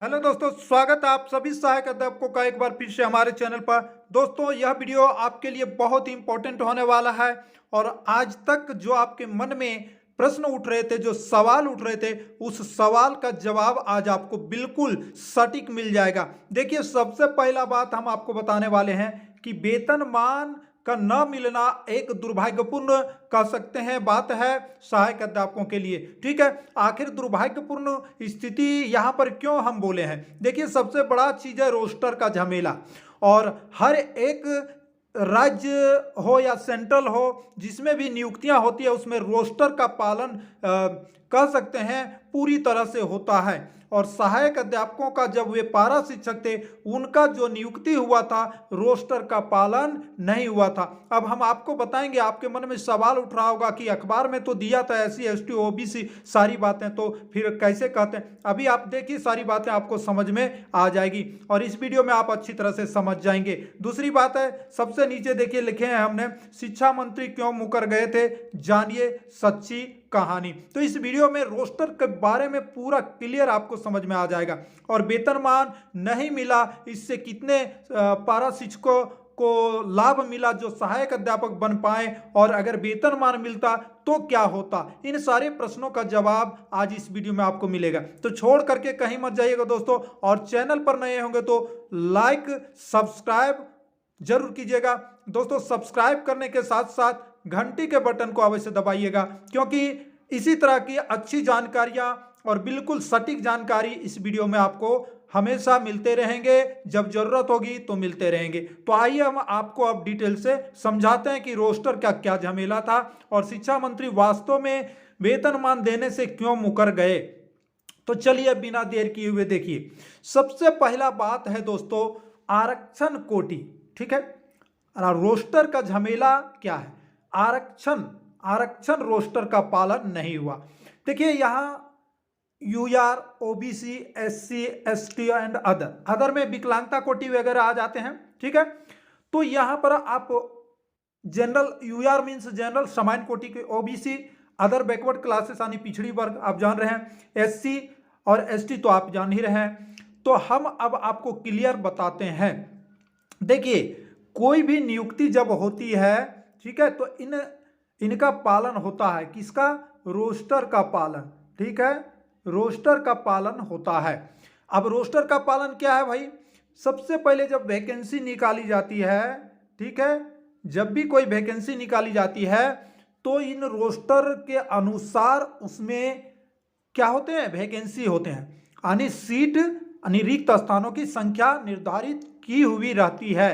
Hello दोस्तों, स्वागत है आप सभी सहायक अध्यापकों का एक बार फिर से हमारे चैनल पर। दोस्तों, यह वीडियो आपके लिए बहुत ही इंपॉर्टेंट होने वाला है। और आज तक जो आपके मन में प्रश्न उठ रहे थे, जो सवाल उठ रहे थे, उस सवाल का जवाब आज आपको बिल्कुल सटीक मिल जाएगा। देखिए, सबसे पहला बात हम आपको बताने वाले हैं कि वेतनमान का न मिलना एक दुर्भाग्यपूर्ण कह सकते हैं बात है सहायक अध्यापकों के लिए। ठीक है, आखिर दुर्भाग्यपूर्ण स्थिति यहाँ पर क्यों हम बोले हैं? देखिए, सबसे बड़ा चीज है रोस्टर का झमेला। और हर एक राज्य हो या सेंट्रल हो, जिसमें भी नियुक्तियां होती है उसमें रोस्टर का पालन कह सकते हैं पूरी तरह से होता है। और सहायक अध्यापकों का जब वे पारा शिक्षक थे, उनका जो नियुक्ति हुआ था रोस्टर का पालन नहीं हुआ था। अब हम आपको बताएंगे। आपके मन में सवाल उठ रहा होगा कि अखबार में तो दिया था SC ST OBC सारी बातें, तो फिर कैसे कहते हैं? अभी आप देखिए, सारी बातें आपको समझ में आ जाएगी और इस वीडियो में आप अच्छी तरह से समझ जाएंगे। दूसरी बात है, सबसे नीचे देखिए लिखे हैं हमने, शिक्षा मंत्री क्यों मुकर गए थे, जानिए सच्ची कहानी। तो इस वीडियो में रोस्टर के बारे में पूरा क्लियर आपको समझ में आ जाएगा। और वेतनमान नहीं मिला, इससे कितने पारा शिक्षकों को लाभ मिला जो सहायक अध्यापक बन पाए, और अगर वेतनमान मिलता तो क्या होता, इन सारे प्रश्नों का जवाब आज इस वीडियो में आपको मिलेगा। तो छोड़ करके कहीं मत जाइएगा दोस्तों, और चैनल पर नए होंगे तो लाइक सब्सक्राइब जरूर कीजिएगा। दोस्तों, सब्सक्राइब करने के साथ साथ घंटी के बटन को अवश्य दबाइएगा, क्योंकि इसी तरह की अच्छी जानकारियां और बिल्कुल सटीक जानकारी इस वीडियो में आपको हमेशा मिलते रहेंगे। जब जरूरत होगी तो मिलते रहेंगे। तो आइए हम आपको अब डिटेल से समझाते हैं कि रोस्टर का क्या झमेला था और शिक्षा मंत्री वास्तव में वेतनमान देने से क्यों मुकर गए। तो चलिए बिना देर किए हुए देखिए, सबसे पहला बात है दोस्तों आरक्षण कोटि। ठीक है, रोस्टर का झमेला क्या है? आरक्षण आरक्षण रोस्टर का पालन नहीं हुआ। देखिए, यहां UR OBC SC ST and other में विकलांगता कोटि वगैरह आ जाते हैं। ठीक है, तो यहां पर आप जनरल, UR मीन्स जनरल सामान्य कोटि के, OBC अदर बैकवर्ड क्लासेस यानी पिछड़ी वर्ग आप जान रहे हैं, SC और ST तो आप जान ही रहे हैं। तो हम अब आपको क्लियर बताते हैं। देखिए, कोई भी नियुक्ति जब होती है, ठीक है, तो इनका पालन होता है। किसका? रोस्टर का पालन। ठीक है, रोस्टर का पालन होता है। अब रोस्टर का पालन क्या है भाई? सबसे पहले जब वैकेंसी निकाली जाती है, ठीक है, जब भी कोई वैकेंसी निकाली जाती है तो इन रोस्टर के अनुसार उसमें क्या होते हैं? वैकेंसी होते हैं, यानी सीट यानी रिक्त स्थानों की संख्या निर्धारित की हुई रहती है।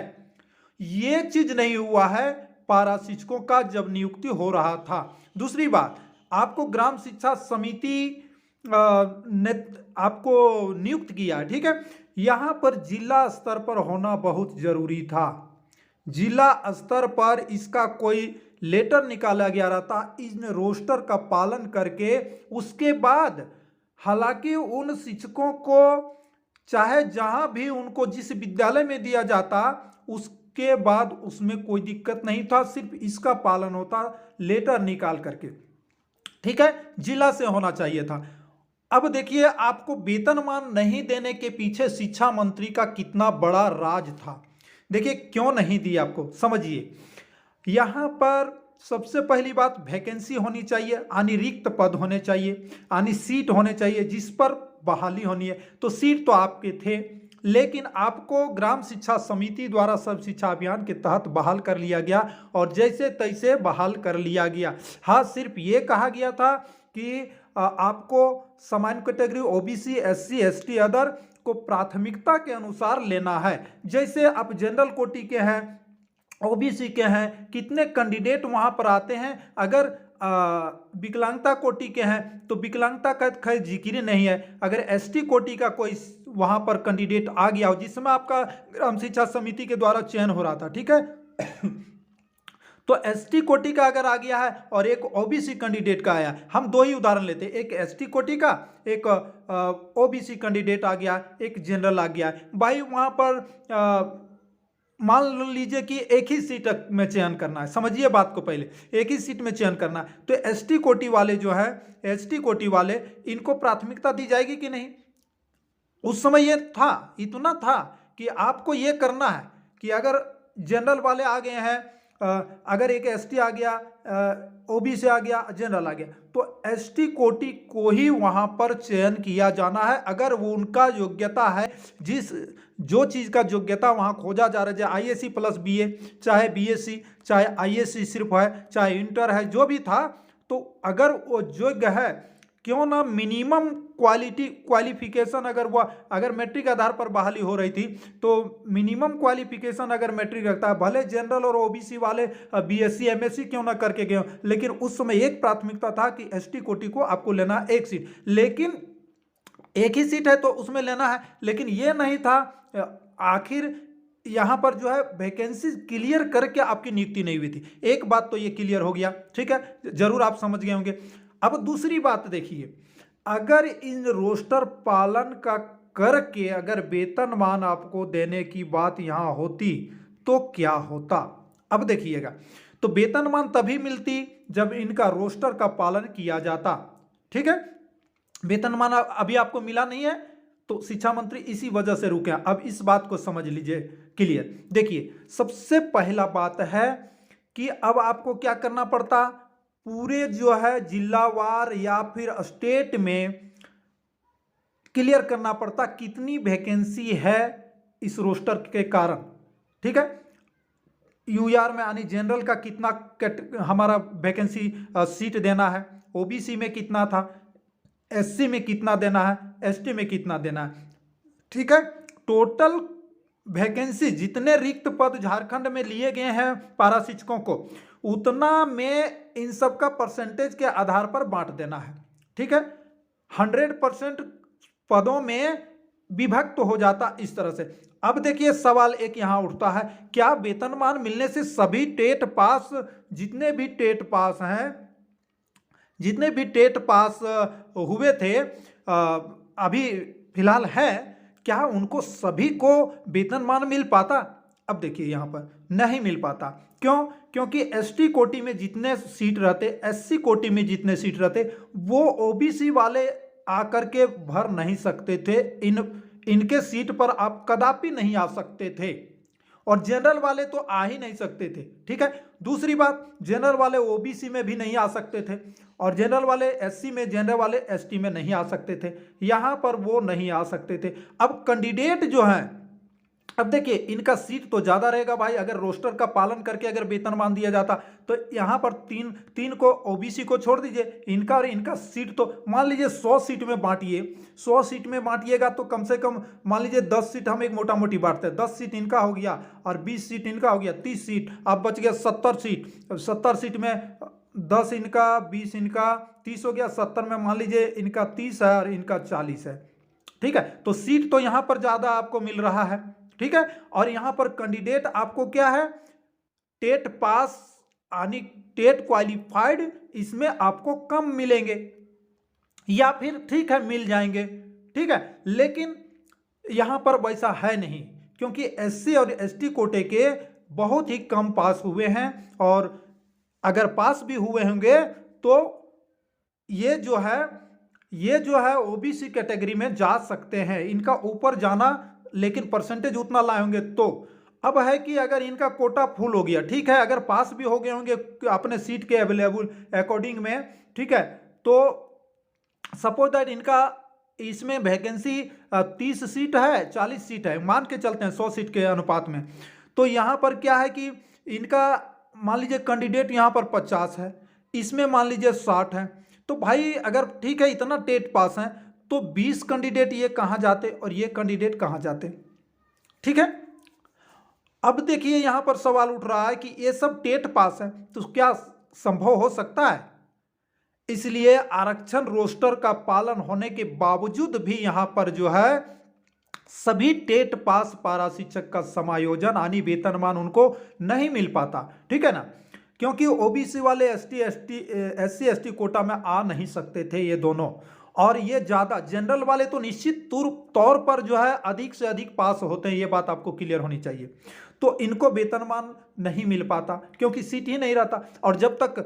ये चीज नहीं हुआ है पारा शिक्षकों का जब नियुक्ति हो रहा था। दूसरी बात, आपको ग्राम शिक्षा समिति ने आपको नियुक्त किया। ठीक है, यहां पर जिला स्तर पर होना बहुत जरूरी था। जिला स्तर पर इसका कोई लेटर निकाला गया रहता इन रोस्टर का पालन करके, उसके बाद हालांकि उन शिक्षकों को चाहे जहां भी उनको जिस विद्यालय में दिया जाता उसके बाद उसमें कोई दिक्कत नहीं था, सिर्फ इसका पालन होता लेटर निकाल करके। ठीक है, जिला से होना चाहिए था। अब देखिए, आपको वेतनमान नहीं देने के पीछे शिक्षा मंत्री का कितना बड़ा राज था। देखिए, क्यों नहीं दी आपको, समझिए। यहां पर सबसे पहली बात, वैकेंसी होनी चाहिए, यानी रिक्त पद होने चाहिए, यानी सीट होने चाहिए जिस पर बहाली होनी है। तो सीट तो आपके थे, लेकिन आपको ग्राम शिक्षा समिति द्वारा सर्व शिक्षा अभियान के तहत बहाल कर लिया गया और जैसे तैसे बहाल कर लिया गया। हाँ, सिर्फ ये कहा गया था कि आपको सामान्य category OBC SC ST other को प्राथमिकता के अनुसार लेना है। जैसे आप जनरल कोटि के हैं, OBC के हैं, कितने कैंडिडेट वहां पर आते हैं। अगर विकलांगता कोटि के हैं तो विकलांगता का खैर जिक्र नहीं है। अगर ST कोटि का कोई वहां पर कैंडिडेट आ गया हो जिसमें आपका ग्राम शिक्षा समिति के द्वारा चयन हो रहा था, ठीक है, तो ST कोटि का अगर आ गया है और एक OBC कैंडिडेट का आया, हम दो ही उदाहरण लेते हैं, एक ST कोटि का, एक OBC कैंडिडेट आ गया, एक जनरल आ गया भाई, वहां पर मान लीजिए कि एक ही सीट में चयन करना है। समझिए बात को, पहले एक ही सीट में चयन करना है, तो ST कोटि वाले जो है, ST कोटि वाले, इनको प्राथमिकता दी जाएगी कि नहीं? उस समय ये था, इतना था कि आपको ये करना है कि अगर जनरल वाले आ गए हैं, अगर एक एसटी आ गया, ओबीसी आ गया, जनरल आ गया, तो एसटी कोटि को ही वहां पर चयन किया जाना है। अगर वो उनका योग्यता है, जिस जो चीज़ का योग्यता वहां खोजा जा रहा है, चाहे आईएससी प्लस बीए, चाहे बीएससी, चाहे आईएससी सिर्फ है, चाहे इंटर है, जो भी था, तो अगर वो योग्य है, क्यों ना मिनिमम क्वालिफिकेशन अगर मैट्रिक आधार पर बहाली हो रही थी, तो मिनिमम क्वालिफिकेशन अगर मैट्रिक रखता है, भले जनरल और ओबीसी वाले बीएससी एमएससी क्यों ना करके गए, लेकिन उस समय एक प्राथमिकता था कि एसटी कोटि को आपको लेना एक सीट, लेकिन एक ही सीट है तो उसमें लेना है, लेकिन ये नहीं था। आखिर यहां पर जो है वैकेंसी क्लियर करके आपकी नियुक्ति नहीं हुई थी। एक बात तो ये क्लियर हो गया, ठीक है, जरूर आप समझ गए होंगे। अब दूसरी बात देखिए, अगर इन रोस्टर पालन का करके अगर वेतनमान आपको देने की बात यहां होती तो क्या होता। अब देखिएगा, तो वेतनमान तभी मिलती जब इनका रोस्टर का पालन किया जाता, ठीक है। वेतनमान अभी आपको मिला नहीं है, तो शिक्षा मंत्री इसी वजह से रुके हैं। अब इस बात को समझ लीजिए क्लियर। देखिए, सबसे पहला बात है कि अब आपको क्या करना पड़ता, पूरे जो है जिलावार या फिर स्टेट में क्लियर करना पड़ता कितनी वैकेंसी है इस रोस्टर के कारण, ठीक है। यूआर में यानी जनरल का कितना हमारा वैकेंसी सीट देना है, ओबीसी में कितना था, एससी में कितना देना है, एसटी में कितना देना है, ठीक है। टोटल वैकेंसी जितने रिक्त पद झारखंड में लिए गए हैं पारा शिक्षकों को, उतना में इन सब का परसेंटेज के आधार पर बांट देना है, ठीक है। 100% पदों में विभक्त हो जाता इस तरह से। अब देखिए, सवाल एक यहां उठता है, क्या वेतनमान मिलने से सभी टेट पास, जितने भी टेट पास हैं, जितने भी टेट पास हुए थे, अभी फिलहाल है, क्या उनको सभी को वेतनमान मिल पाता। अब देखिए, यहां पर नहीं मिल पाता। क्यों? क्योंकि एसटी कोटि में जितने सीट रहते, एससी कोटि में जितने सीट रहते, वो ओबीसी वाले आकर के भर नहीं सकते थे। इनके सीट पर आप कदापि नहीं आ सकते थे, और जनरल वाले तो आ ही नहीं सकते थे, ठीक है। दूसरी बात, जनरल वाले ओबीसी में भी नहीं आ सकते थे, और जनरल वाले एससी में, जनरल वाले एसटी में नहीं आ सकते थे। यहां पर वो नहीं आ सकते थे। अब कैंडिडेट जो हैं, अब देखिए, इनका सीट तो ज्यादा रहेगा भाई। अगर रोस्टर का पालन करके अगर वेतनमान दिया जाता, तो यहां पर तीन को ओबीसी को छोड़ दीजिए, इनका और इनका सीट तो मान लीजिए 100 सीट में बांटिए। 100 सीट में बांटिएगा तो कम से कम मान लीजिए 10 सीट हम एक मोटा मोटी बांटते हैं, 10 सीट इनका हो गया और 20 सीट इनका हो गया, 30 सीट। अब बच गया 70 सीट। 70 सीट में 10 इनका, 20 इनका, 30 हो गया। 70 में मान लीजिए इनका 30 है और इनका 40 है, ठीक है। तो सीट तो यहां पर ज्यादा आपको मिल रहा है, ठीक है। और यहां पर कैंडिडेट आपको क्या है, टेट पास यानी टेट क्वालिफाइड, इसमें आपको कम मिलेंगे, या फिर ठीक है मिल जाएंगे, ठीक है। लेकिन यहां पर वैसा है नहीं, क्योंकि एससी और एसटी कोटे के बहुत ही कम पास हुए हैं, और अगर पास भी हुए होंगे तो ये जो है ओबीसी कैटेगरी में जा सकते हैं, इनका ऊपर जाना, लेकिन परसेंटेज उतना लाए होंगे तो। अब है कि अगर इनका कोटा फुल हो गया, ठीक है, अगर पास भी हो गए होंगे अपने सीट के अवेलेबल अकॉर्डिंग में, ठीक है, तो सपोज दैट इनका इसमें वैकेंसी 30 सीट है, 40 सीट है, मान के चलते हैं 100 सीट के अनुपात में। तो यहाँ पर क्या है कि इनका मान लीजिए कैंडिडेट यहाँ पर 50 है, इसमें मान लीजिए 60 है, तो भाई अगर ठीक है इतना टेट पास है, तो 20 कैंडिडेट ये कहाँ जाते और ये कैंडिडेट कहाँ जाते, ठीक है। अब देखिए, यहां पर सवाल उठ रहा है कि ये सब टेट पास है, तो क्या संभव हो सकता है। इसलिए आरक्षण रोस्टर का पालन होने के बावजूद भी यहां पर जो है सभी टेट पास पारा शिक्षक का समायोजन यानी वेतनमान उनको नहीं मिल पाता, ठीक है ना, क्योंकि ओबीसी वाले एससी एसटी कोटा में आ नहीं सकते थे ये दोनों, और ये ज्यादा जनरल वाले तो निश्चित तौर पर जो है अधिक से अधिक पास होते हैं, ये बात आपको क्लियर होनी चाहिए। तो इनको वेतनमान नहीं मिल पाता क्योंकि सीट ही नहीं रहता। और जब तक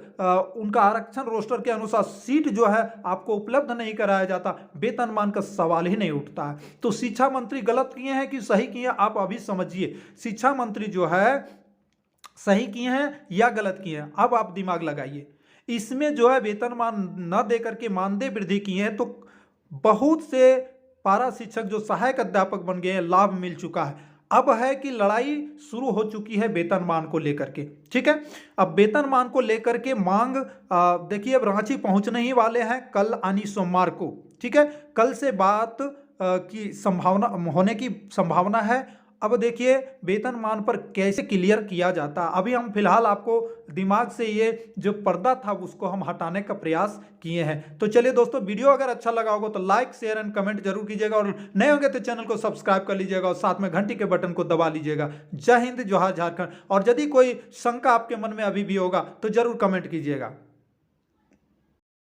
उनका आरक्षण रोस्टर के अनुसार सीट जो है आपको उपलब्ध नहीं कराया जाता, वेतनमान का सवाल ही नहीं उठता है। तो शिक्षा मंत्री गलत किए हैं कि सही किए हैं, आप अभी समझिए। शिक्षा मंत्री जो है सही किए हैं या गलत किए हैं, अब आप दिमाग लगाइए। इसमें जो है वेतनमान न दे करके मानदेय वृद्धि किए हैं, तो बहुत से पारा शिक्षक जो सहायक अध्यापक बन गए हैं, लाभ मिल चुका है। अब है कि लड़ाई शुरू हो चुकी है वेतनमान को लेकर के, ठीक है। अब वेतनमान को लेकर के मांग देखिए अब रांची पहुंचने ही वाले हैं कल यानी सोमवार को, ठीक है। कल से बात की संभावना होने की संभावना है। अब देखिए वेतनमान पर कैसे क्लियर किया जाता है। अभी हम फिलहाल आपको दिमाग से ये जो पर्दा था उसको हम हटाने का प्रयास किए हैं। तो चलिए दोस्तों, वीडियो अगर अच्छा लगा होगा तो लाइक शेयर एंड कमेंट जरूर कीजिएगा, और नए होंगे तो चैनल को सब्सक्राइब कर लीजिएगा और साथ में घंटी के बटन को दबा लीजिएगा। जय हिंद, जोहार झारखंड। और यदि कोई शंका आपके मन में अभी भी होगा तो जरूर कमेंट कीजिएगा।